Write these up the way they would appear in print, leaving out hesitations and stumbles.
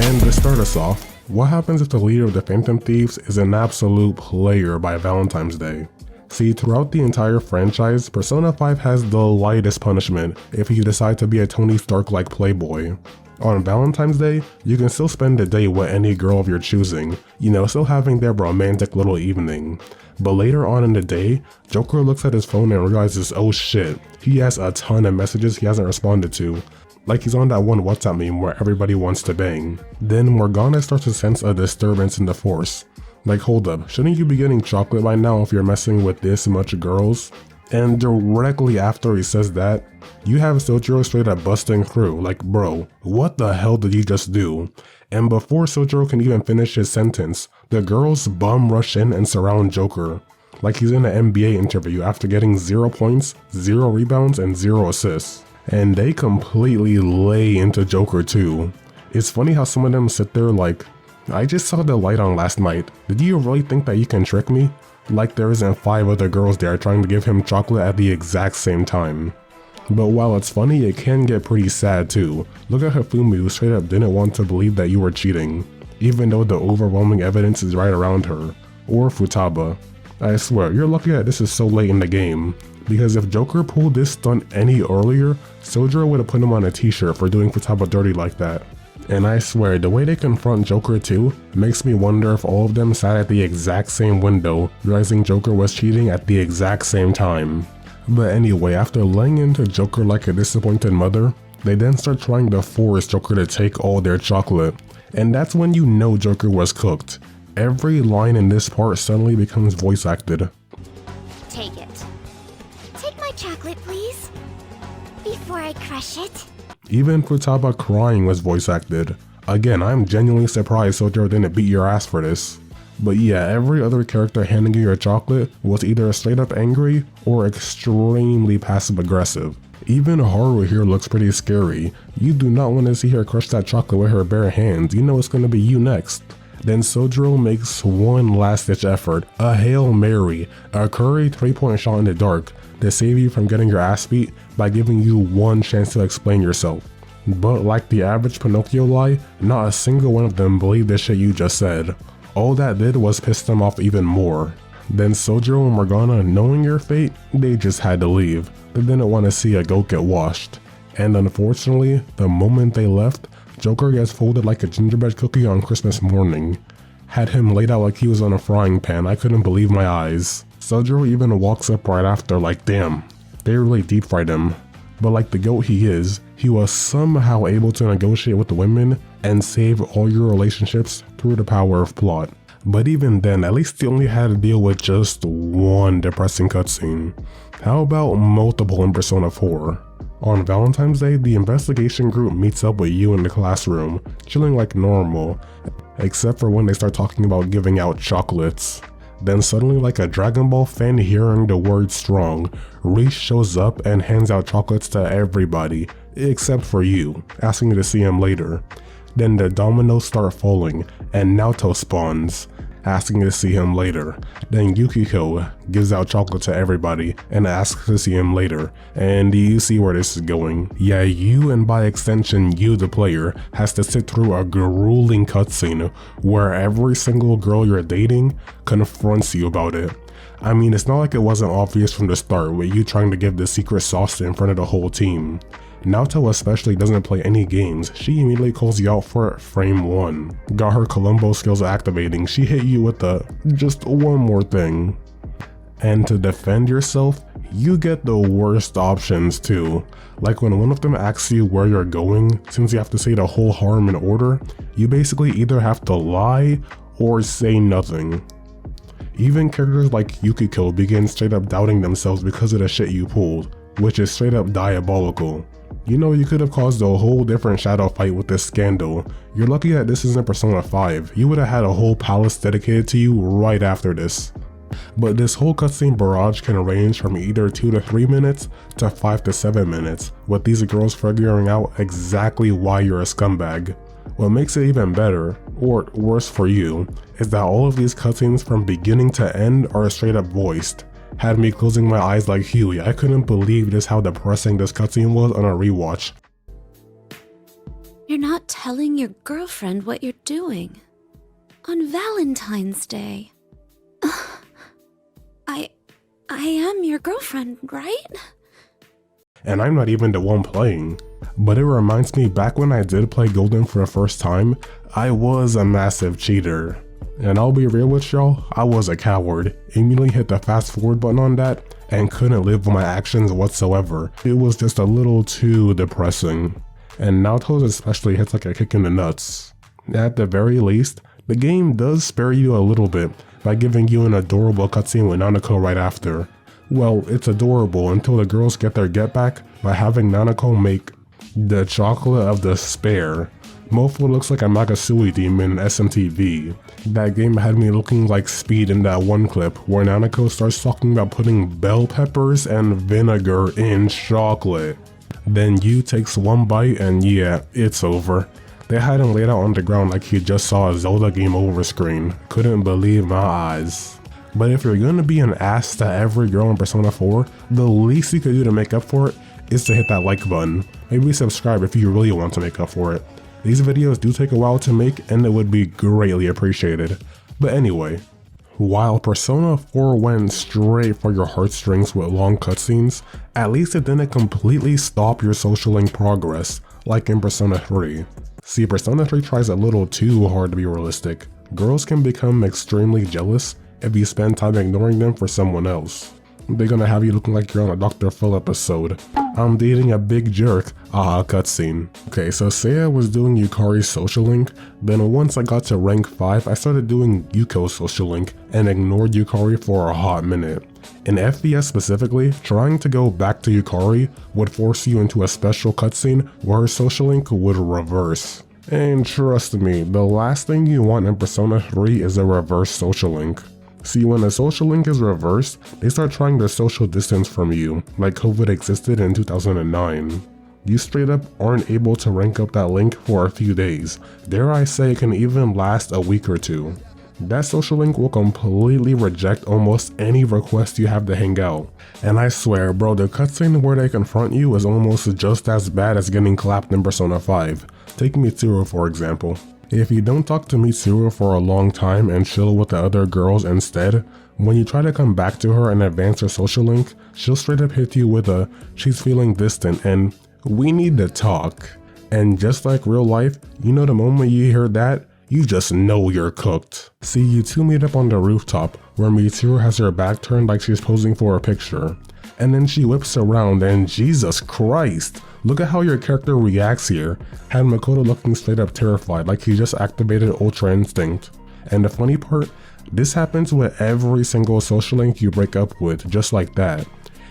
And to start us off, what happens if the leader of the Phantom Thieves is an absolute player by Valentine's Day? See, throughout the entire franchise, Persona 5 has the lightest punishment if you decide to be a Tony Stark-like playboy. On Valentine's Day, you can still spend the day with any girl of your choosing, still having their romantic little evening. But later on in the day, Joker looks at his phone and realizes, oh shit, he has a ton of messages he hasn't responded to. Like he's on that one WhatsApp meme where everybody wants to bang. Then Morgana starts to sense a disturbance in the force. Like, hold up, shouldn't you be getting chocolate by now if you're messing with this much girls? And directly after he says that, you have Sojiro straight up busting through, like, bro, what the hell did you just do? And before Sojiro can even finish his sentence, the girls bum rush in and surround Joker. Like he's in an NBA interview after getting 0 points, 0 rebounds, and 0 assists. And they completely lay into Joker too. It's funny how some of them sit there like, I just saw the light on last night. Did you really think that you can trick me? Like there isn't 5 other girls there trying to give him chocolate at the exact same time. But while it's funny, it can get pretty sad too. Look at Hifumi, who straight up didn't want to believe that you were cheating, even though the overwhelming evidence is right around her. Or Futaba. I swear, you're lucky that this is so late in the game. Because if Joker pulled this stunt any earlier, Sojiro would have put him on a t-shirt for doing Futaba dirty like that. And I swear, the way they confront Joker too makes me wonder if all of them sat at the exact same window, realizing Joker was cheating at the exact same time. But anyway, after laying into Joker like a disappointed mother, they then start trying to force Joker to take all their chocolate. And that's when you know Joker was cooked. Every line in this part suddenly becomes voice acted. Take it. Take my chocolate, please. Before I crush it. Even Futaba crying was voice acted. Again, I'm genuinely surprised Sojiro didn't beat your ass for this. But yeah, every other character handing you your chocolate was either straight up angry or extremely passive aggressive. Even Haru here looks pretty scary. You do not want to see her crush that chocolate with her bare hands, you know it's gonna be you next. Then Sojiro makes one last ditch effort, a Hail Mary, a Curry 3-point shot in the dark to save you from getting your ass beat by giving you one chance to explain yourself. But like the average Pinocchio lie, not a single one of them believed the shit you just said. All that did was piss them off even more. Then Sojiro and Morgana, knowing your fate, they just had to leave. They didn't want to see a goat get washed. And unfortunately, the moment they left, Joker gets folded like a gingerbread cookie on Christmas morning. Had him laid out like he was on a frying pan, I couldn't believe my eyes. Sojiro even walks up right after like, damn, they really deep fried him. But like the goat he is, he was somehow able to negotiate with the women and save all your relationships through the power of plot. But even then, at least he only had to deal with just one depressing cutscene. How about multiple in Persona 4? On Valentine's Day, the investigation group meets up with you in the classroom, chilling like normal, except for when they start talking about giving out chocolates. Then suddenly, like a Dragon Ball fan hearing the word strong, Reese shows up and hands out chocolates to everybody, except for you, asking you to see him later. Then the dominoes start falling, and Naoto spawns, asking to see him later. Then Yukiko gives out chocolate to everybody and asks to see him later. And you see where this is going. Yeah, you, and by extension you the player, has to sit through a grueling cutscene where every single girl you're dating confronts you about it. I mean, it's not like it wasn't obvious from the start with you trying to give the secret sauce in front of the whole team. Naoto especially doesn't play any games. She immediately calls you out for frame 1. Got her Columbo skills activating, she hit you with the just one more thing. And to defend yourself, you get the worst options too. Like when one of them asks you where you're going, since you have to say the whole harem in order, you basically either have to lie or say nothing. Even characters like Yukiko begin straight up doubting themselves because of the shit you pulled, which is straight up diabolical. You know, you could have caused a whole different shadow fight with this scandal. You're lucky that this isn't Persona 5, you would have had a whole palace dedicated to you right after this. But this whole cutscene barrage can range from either 2 to 3 minutes to 5 to 7 minutes, with these girls figuring out exactly why you're a scumbag. What makes it even better, or worse for you, is that all of these cutscenes from beginning to end are straight up voiced. Had me closing my eyes like Huey. I couldn't believe just how depressing this cutscene was on a rewatch. You're not telling your girlfriend what you're doing. On Valentine's Day. I am your girlfriend, right? And I'm not even the one playing. But it reminds me, back when I did play Golden for the first time, I was a massive cheater. And I'll be real with y'all, I was a coward. Immediately hit the fast forward button on that and couldn't live with my actions whatsoever. It was just a little too depressing. And Naoto's especially hits like a kick in the nuts. At the very least, the game does spare you a little bit by giving you an adorable cutscene with Nanako right after. Well, it's adorable until the girls get their get back by having Nanako make the chocolate of despair. Mofo looks like a Makasui demon in SMTV. That game had me looking like Speed in that one clip where Nanako starts talking about putting bell peppers and vinegar in chocolate. Then Yu takes one bite and yeah, it's over. They had him laid out on the ground like he just saw a Zelda game over screen. Couldn't believe my eyes. But if you're gonna be an ass to every girl in Persona 4, the least you could do to make up for it is to hit that like button. Maybe subscribe if you really want to make up for it. These videos do take a while to make and it would be greatly appreciated. But anyway, while Persona 4 went straight for your heartstrings with long cutscenes, at least it didn't completely stop your social link progress, like in Persona 3. See, Persona 3 tries a little too hard to be realistic. Girls can become extremely jealous if you spend time ignoring them for someone else. They're gonna have you looking like you're on a Dr. Phil episode. I'm dating a big jerk, cutscene. Okay, so Seiya was doing Yukari's social link, then once I got to rank 5, I started doing Yuko's social link and ignored Yukari for a hot minute. In FPS specifically, trying to go back to Yukari would force you into a special cutscene where her social link would reverse. And trust me, the last thing you want in Persona 3 is a reverse social link. See, when a social link is reversed, they start trying to social distance from you, like COVID existed in 2009. You straight up aren't able to rank up that link for a few days. Dare I say it can even last a week or two. That social link will completely reject almost any request you have to hang out. And I swear, bro, the cutscene where they confront you is almost just as bad as getting clapped in Persona 5. Take Mitsuru for example. If you don't talk to Mitsuru for a long time and chill with the other girls instead, when you try to come back to her and advance her social link, she'll straight up hit you with a "she's feeling distant" and "we need to talk." And just like real life, you know the moment you hear that, you just know you're cooked. See, you two meet up on the rooftop where Mitsuru has her back turned like she's posing for a picture. And then she whips around and Jesus Christ, look at how your character reacts here. Had Makoto looking straight up terrified like he just activated Ultra Instinct. And the funny part, this happens with every single social link you break up with, just like that.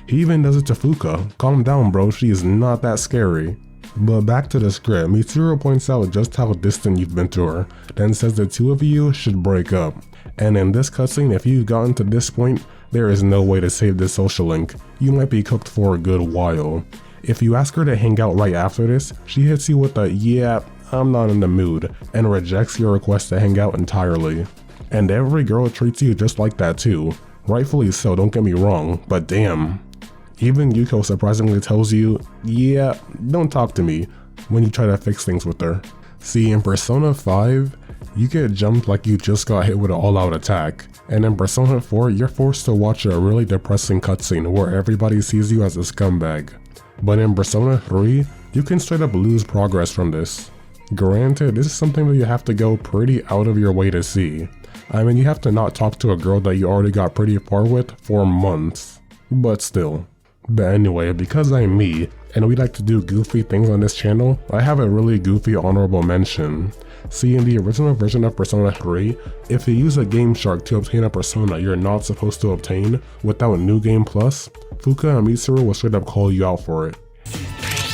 He even does it to Fuka. Calm down bro, she is not that scary. But back to the script, Mitsuru points out just how distant you've been to her, then says the two of you should break up. And in this cutscene, if you've gotten to this point, there is no way to save this social link. You might be cooked for a good while. If you ask her to hang out right after this, she hits you with a "yeah, I'm not in the mood," and rejects your request to hang out entirely. And every girl treats you just like that too. Rightfully so, don't get me wrong, but damn. Even Yuko surprisingly tells you, "yeah, don't talk to me," when you try to fix things with her. See, in Persona 5, you get jumped like you just got hit with an all-out attack. And in Persona 4, you're forced to watch a really depressing cutscene where everybody sees you as a scumbag. But in Persona 3, you can straight up lose progress from this. Granted, this is something that you have to go pretty out of your way to see. I mean, you have to not talk to a girl that you already got pretty far with for months. But still. But anyway, because I'm me, and we like to do goofy things on this channel, I have a really goofy honorable mention. See, in the original version of Persona 3, if you use a Game Shark to obtain a persona you're not supposed to obtain without New Game Plus, Fuka and Mitsuru will straight up call you out for it.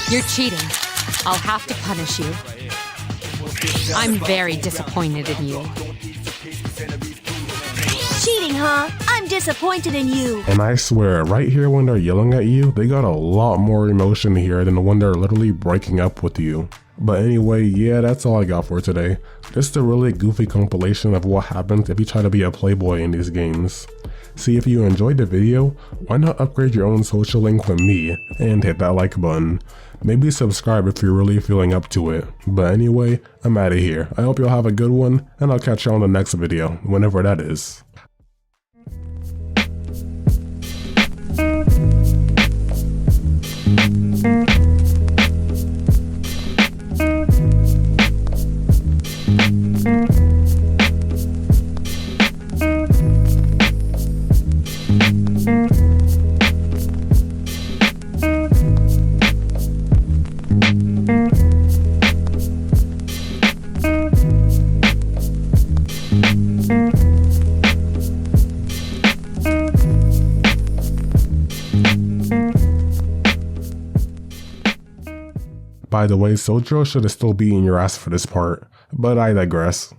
You're cheating. I'll have to punish you. I'm very disappointed in you. Cheating, huh? I'm disappointed in you. And I swear, right here when they're yelling at you, they got a lot more emotion here than when they're literally breaking up with you. But anyway, yeah, that's all I got for today. Just a really goofy compilation of what happens if you try to be a playboy in these games. See, if you enjoyed the video, why not upgrade your own social link with me and hit that like button. Maybe subscribe if you're really feeling up to it. But anyway, I'm out of here. I hope you'll have a good one, and I'll catch you on the next video, whenever that is. By the way, Sojiro should have still beaten your ass for this part, but I digress.